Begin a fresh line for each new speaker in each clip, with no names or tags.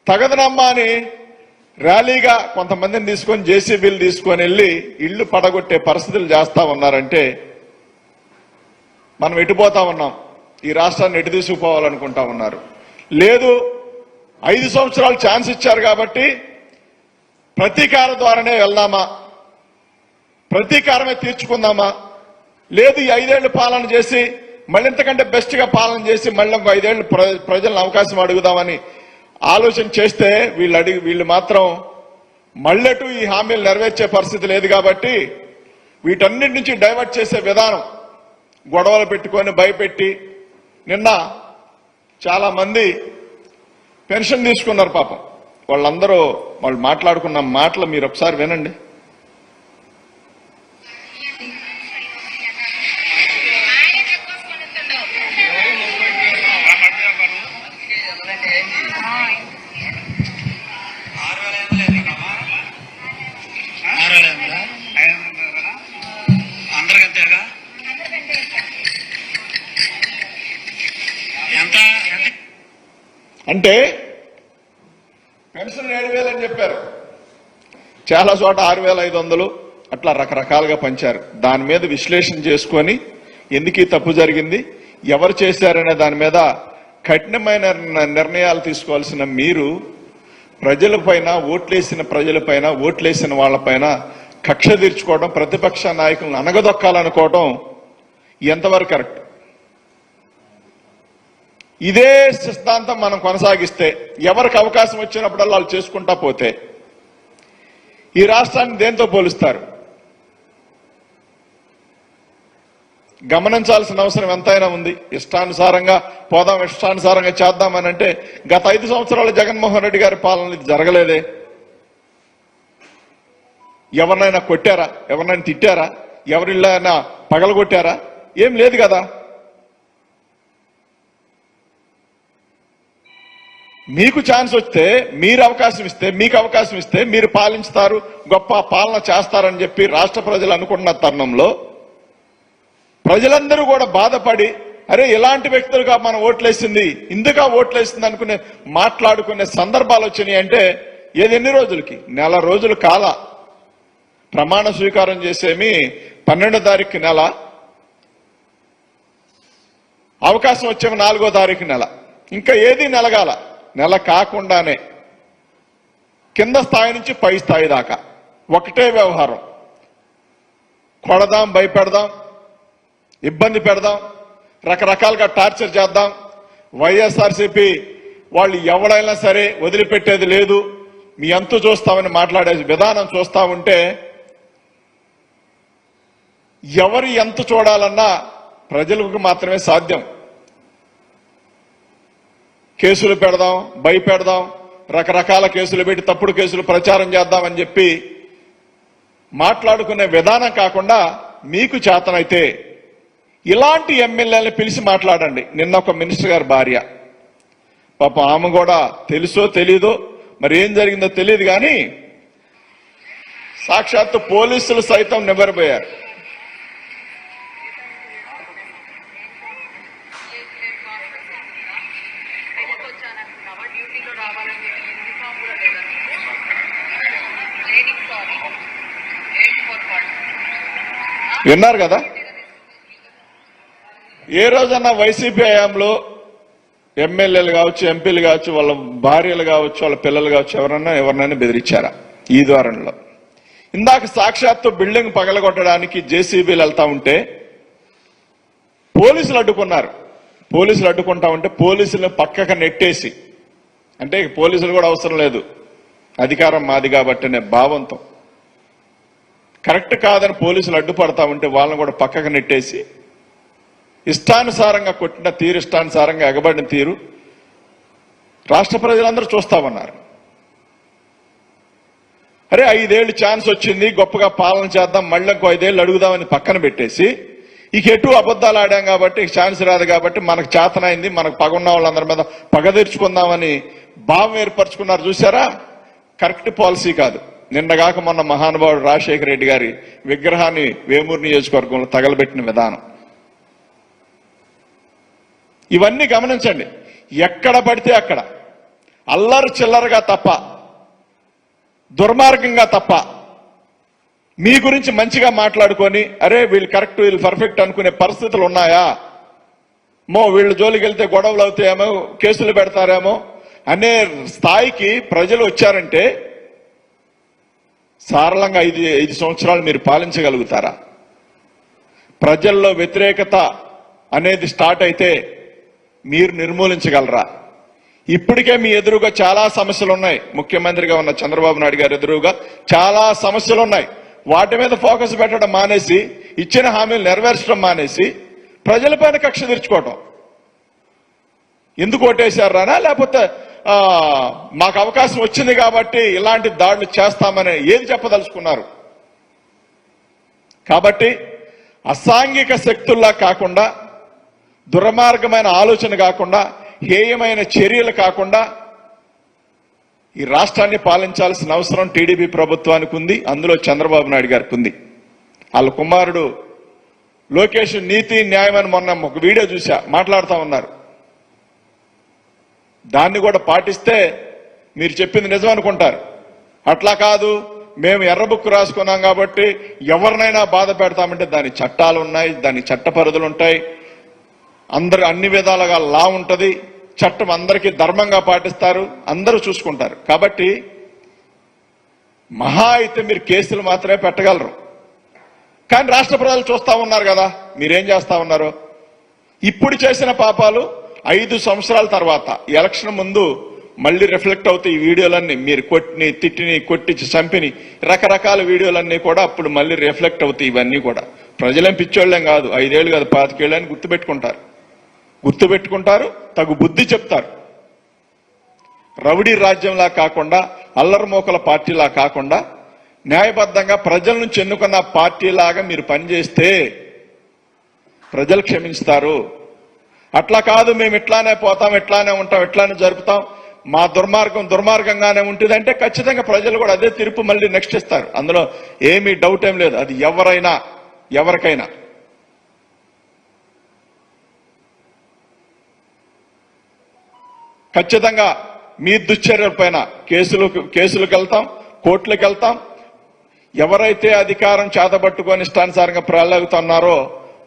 తగదనమ్మా అని ర్యాలీగా కొంతమందిని తీసుకొని జేసీబీలు తీసుకొని వెళ్ళి ఇళ్లు పడగొట్టే పరిస్థితులు చేస్తా ఉన్నారంటే మనం ఎటుపోతా ఉన్నాం, ఈ రాష్ట్రాన్ని ఎటు తీసుకుపోవాలనుకుంటా ఉన్నారు. లేదు 5 సంవత్సరాలు ఛాన్స్ ఇచ్చారు కాబట్టి ప్రతీకార ద్వారానే వెళ్దామా, ప్రతీకారమే తీర్చుకుందామా, లేదు ఈ 5 ఏళ్లు పాలన చేసి మళ్ళీ ఇంతకంటే బెస్ట్ గా పాలన చేసి మళ్ళీ ఇంకో 5 ఏళ్లు ప్రజలను అవకాశం అడుగుదామని ఆలోచన చేస్తే వీళ్ళు మాత్రం మళ్ళెటు ఈ హామీలు నెరవేర్చే పరిస్థితి లేదు. కాబట్టి వీటన్నిటి నుంచి డైవర్ట్ చేసే విధానం, గొడవలు పెట్టుకొని భయపెట్టి, నిన్న చాలా మంది పెన్షన్ తీసుకున్నారు పాపం. వాళ్ళందరూ వాళ్ళు మాట్లాడుకున్న మాటలు మీరు ఒకసారి వినండి. అంటే పెన్షన్ 7,000 అని చెప్పారు, చాలా చోట 6,500 అట్లా రకరకాలుగా పంచారు. దాని మీద విశ్లేషణ చేసుకొని ఎందుకు ఈ తప్పు జరిగింది, ఎవరు చేశారనే దాని మీద కఠినమైన నిర్ణయాలు తీసుకోవాల్సిన మీరు ప్రజలపైన, ఓట్లేసిన వాళ్ళపైన కక్ష తీర్చుకోవడం, ప్రతిపక్ష నాయకులను అనగదొక్కాలనుకోవడం ఎంతవరకు కరెక్ట్? ఇదే సిద్ధాంతం మనం కొనసాగిస్తే, ఎవరికి అవకాశం వచ్చినప్పుడల్లా వాళ్ళు చేసుకుంటా పోతే ఈ రాష్ట్రాన్ని దేంతో పోలుస్తారు? గమనించాల్సిన అవసరం ఎంతైనా ఉంది. ఇష్టానుసారంగా పోదాం, ఇష్టానుసారంగా చేద్దామని అంటే గత 5 సంవత్సరాలు జగన్మోహన్ రెడ్డి గారి పాలన జరగలేదే. ఎవరినైనా కొట్టారా, ఎవరినైనా తిట్టారా, ఎవరిళ్ళైనా పగలగొట్టారా? ఏం లేదు కదా. మీకు ఛాన్స్ వస్తే, మీరు అవకాశం ఇస్తే, మీకు అవకాశం ఇస్తే మీరు పాలించుతారు, గొప్ప పాలన చేస్తారని చెప్పి రాష్ట్ర ప్రజలు అనుకుంటున్న తరుణంలో ప్రజలందరూ కూడా బాధపడి, అరే ఇలాంటి వ్యక్తులుగా మనం ఓట్లేసింది, ఇందుగా ఓట్లేసింది అనుకునే మాట్లాడుకునే సందర్భాలు వచ్చినాయి. అంటే ఏది ఎన్ని రోజులకి? 1 నెల రోజులు కాల ప్రమాణ స్వీకారం చేసేమి 12వ తారీఖు నెల, అవకాశం వచ్చేమి 4వ తారీఖు నెల. ఇంకా ఏది నెలగాల. నెల కాకుండానే కింద స్థాయి నుంచి పై స్థాయి దాకా ఒకటే వ్యవహారం. కొడదాం, భయపెడదాం, ఇబ్బంది పెడదాం, రకరకాలుగా టార్చర్ చేద్దాం. వైఎస్ఆర్సీపీ వాళ్ళు ఎవడైనా సరే వదిలిపెట్టేది లేదు, మీ అంతు చూస్తామని మాట్లాడే విధానం చూస్తా ఉంటే ఎవరు ఎంత చూడాలన్నా ప్రజలకు మాత్రమే సాధ్యం. కేసులు పెడదాం, భయపెడదాం, రకరకాల కేసులు పెట్టి తప్పుడు కేసులు ప్రచారం చేద్దామని చెప్పి మాట్లాడుకునే విధానం కాకుండా మీకు చేతనైతే ఇలాంటి ఎమ్మెల్యేలను పిలిచి మాట్లాడండి. నిన్న ఒక మినిస్టర్ గారి భార్య పాపం, ఆమె కూడా తెలుసో తెలీదో మరి ఏం జరిగిందో తెలియదు కానీ సాక్షాత్తు పోలీసులు సైతం నివ్వెరపోయారు. విన్నారు కదా, ఏ రోజన్నా వైసీపీ హయాంలో ఎమ్మెల్యేలు కావచ్చు, ఎంపీలు కావచ్చు, వాళ్ళ భార్యలు కావచ్చు, వాళ్ళ పిల్లలు కావచ్చు, ఎవరినైనా బెదిరించారా? ఈ ద్వారంలో ఇందాక సాక్షాత్తు బిల్డింగ్ పగలగొట్టడానికి జేసీబీలు వెళ్తా ఉంటే పోలీసులు అడ్డుకున్నారు. పోలీసులు అడ్డుకుంటా ఉంటే పోలీసులను పక్కకు నెట్టేసి, అంటే పోలీసులు కూడా అవసరం లేదు, అధికారం మాది కాబట్టి అనే భావంతో కరెక్ట్ కాదని పోలీసులు అడ్డుపడతా ఉంటే వాళ్ళని కూడా పక్కకు నెట్టేసి ఇష్టానుసారంగా కొట్టిన తీరు, ఇష్టానుసారంగా ఎగబడిన తీరు రాష్ట్ర ప్రజలందరూ చూస్తామన్నారు. అరే 5 ఏళ్ళు ఛాన్స్ వచ్చింది, గొప్పగా పాలన చేద్దాం, మళ్ళీ ఇంకో 5 ఏళ్ళు అడుగుదామని పక్కన పెట్టేసి ఇక ఎటు అబద్ధాలు ఆడాం కాబట్టి ఛాన్స్ రాదు కాబట్టి మనకు చేతనైంది, మనకు పగున్న వాళ్ళందరి మీద పగ తీర్చుకుందామని భావం ఏర్పరచుకున్నారు. చూసారా, కరెక్ట్ పాలసీ కాదు. నిన్నగాక మొన్న మహానుభావుడు రాజశేఖర రెడ్డి గారి విగ్రహాన్ని వేమూరు నియోజకవర్గంలో తగలబెట్టిన విధానం, ఇవన్నీ గమనించండి. ఎక్కడ పడితే అక్కడ అల్లరి చిల్లరగా తప్ప, దుర్మార్గంగా తప్ప మీ గురించి మంచిగా మాట్లాడుకొని అరే వీళ్ళు కరెక్ట్ వీళ్ళు పర్ఫెక్ట్ అనుకునే పరిస్థితులు ఉన్నాయా? వీళ్ళు జోలికి వెళ్తే గొడవలు అవుతాయేమో, కేసులు పెడతారేమో అనే స్థాయికి ప్రజలు వచ్చారంటే సరళంగా 5 సంవత్సరాలు మీరు పాలించగలుగుతారా? ప్రజల్లో వ్యతిరేకత అనేది స్టార్ట్ అయితే మీరు నిర్మూలించగలరా? ఇప్పటికే మీ ఎదురుగా చాలా సమస్యలు ఉన్నాయి. ముఖ్యమంత్రిగా ఉన్న చంద్రబాబు నాయుడు గారి ఎదురుగా చాలా సమస్యలు ఉన్నాయి. వాటి మీద ఫోకస్ పెట్టడం మానేసి, ఇచ్చిన హామీలు నెరవేర్చడం మానేసి ప్రజలపైన కక్ష తీర్చుకోవటం. ఎందుకు ఓటేశారా? లేకపోతే మాకు అవకాశం వచ్చింది కాబట్టి ఇలాంటి దాడులు చేస్తామని ఏది చెప్పదలుచుకున్నారు? కాబట్టి అసాంఘిక శక్తుల్లా కాకుండా, దుర్మార్గమైన ఆలోచన కాకుండా, హేయమైన చర్యలు కాకుండా ఈ రాష్ట్రాన్ని పాలించాల్సిన అవసరం టీడీపీ ప్రభుత్వానికి ఉంది. అందులో చంద్రబాబు నాయుడు గారికి ఉంది. వాళ్ళ కుమారుడు లోకేష్ నీతి న్యాయం అని మొన్న ఒక వీడియో చూసా, మాట్లాడుతూ ఉన్నారు. దాన్ని కూడా పాటిస్తే మీరు చెప్పింది నిజం అనుకుంటారు. అట్లా కాదు, మేము ఎర్ర బుక్ రాసుకున్నాం కాబట్టి ఎవరినైనా బాధ పెడతామంటే దాని చట్టాలు ఉన్నాయి, దాని చట్ట పరిధులు ఉంటాయి, అన్ని విధాలుగా లా ఉంటది, చట్టం అందరికీ ధర్మంగా పాటిస్తారు, అందరూ చూసుకుంటారు. కాబట్టి మహా అయితే మీరు కేసులు మాత్రమే పెట్టగలరు. కానీ రాష్ట్ర ప్రజలు చూస్తా ఉన్నారు కదా మీరేం చేస్తా ఉన్నారు. ఇప్పుడు చేసిన పాపాలు 5 సంవత్సరాల తర్వాత ఎలక్షన్ ముందు మళ్ళీ రిఫ్లెక్ట్ అవుతాయి. ఈ వీడియోలన్నీ మీరు కొట్టిని, తిట్టిని, కొట్టించి, చంపిని రకరకాల వీడియోలన్నీ కూడా అప్పుడు మళ్ళీ రిఫ్లెక్ట్ అవుతాయి. ఇవన్నీ కూడా ప్రజలేం పిచ్చోళ్ళేం కాదు, 5 ఏళ్ళు కాదు 25 ఏళ్ళు అని గుర్తుపెట్టుకుంటారు, తగు బుద్ధి చెప్తారు. రౌడీ రాజ్యంలా కాకుండా, అల్లరిమోకల పార్టీలా కాకుండా న్యాయబద్ధంగా ప్రజల నుంచి ఎన్నుకున్న పార్టీలాగా మీరు పనిచేస్తే ప్రజలు క్షమించుతారు. అట్లా కాదు మేము ఇట్లానే పోతాం, ఇట్లానే ఉంటాం, ఇట్లానే జరుపుతాం, మా దుర్మార్గంగానే ఉంటుందంటే ఖచ్చితంగా ప్రజలు కూడా అదే తీర్పు మళ్ళీ నెక్స్ట్ ఇస్తారు. అందులో ఏమీ డౌట్ ఏం లేదు. అది ఎవరికైనా ఖచ్చితంగా మీ దుశ్చర్యలపైన కేసులకు వెళ్తాం, కోర్టులకు వెళ్తాం. ఎవరైతే అధికారం చేతబట్టుకొని ఇష్టానుసారంగా ప్రలాగుతున్నారో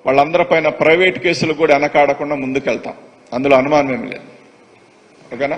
వాళ్ళందరిపైన ప్రైవేట్ కేసులు కూడా వెనకాడకుండా ముందుకెళ్తాం. అందులో అనుమానం ఏమి లేదు. ఓకేనా?